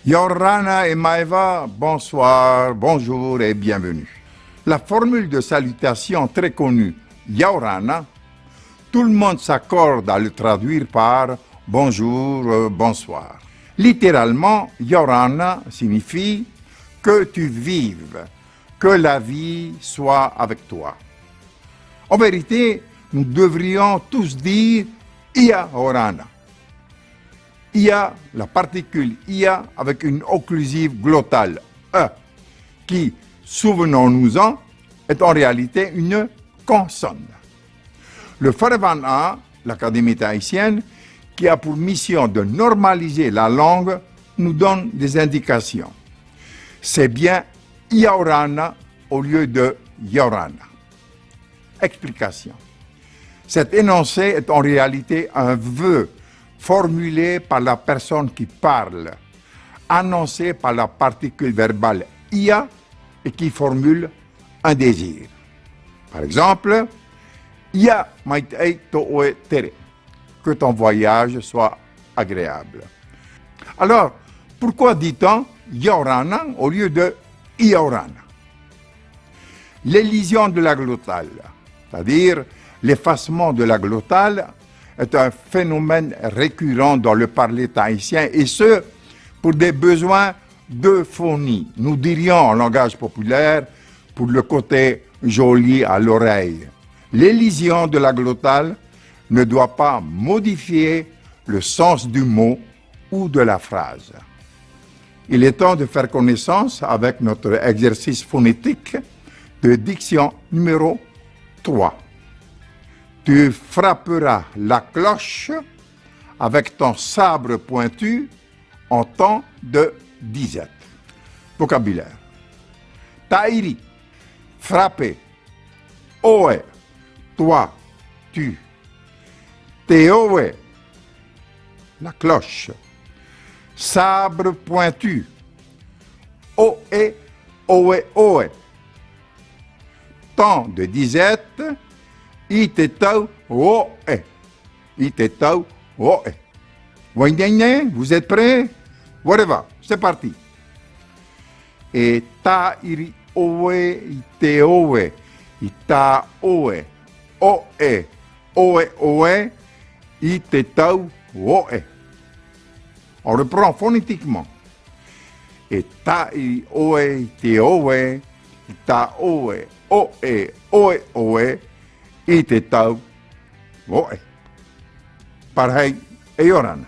Yorana et Maeva, bonsoir, bonjour et bienvenue. La formule de salutation très connue, Yorana, tout le monde s'accorde à le traduire par bonjour, bonsoir. Littéralement, Yorana signifie que tu vives, que la vie soit avec toi. En vérité, nous devrions tous dire Ia Orana. Ia, la particule Ia avec une occlusive glottale E, qui, souvenons-nous-en, est en réalité une consonne. Le Farevan A, l'Académie tahitienne, qui a pour mission de normaliser la langue, nous donne des indications. C'est bien Iaorana au lieu de Yorana. Explication. Cet énoncé est en réalité un vœu formulé par la personne qui parle, annoncé par la particule verbale ia et qui formule un désir. Par exemple, ia maitei to'oe tere, que ton voyage soit agréable. Alors, pourquoi dit-on Yorana au lieu de Iaorana? L'élision de la glottale, c'est-à-dire l'effacement de la glottale, est un phénomène récurrent dans le parler tahitien, et ce, pour des besoins d'euphonie. Nous dirions en langage populaire, pour le côté joli à l'oreille. L'élision de la glottale ne doit pas modifier le sens du mot ou de la phrase. Il est temps de faire connaissance avec notre exercice phonétique de diction numéro 3. Tu frapperas la cloche avec ton sabre pointu en temps de disette. Vocabulaire. Tairi, frapper. Oe, toi, tu. Teoe, la cloche. Sabre pointu. Oe, oe, oe. Temps de disette. Itetau oe. Itetau oe. Vous êtes prêts? Whatever, c'est parti. Et ta iri oe, ite oe, ita oe, oe, oe, oe, itetau oe. On reprend phonétiquement. Et ta iri oe, ite oe, ita oe, oe, oe, oe, itetau oe. Pareil et Yorana.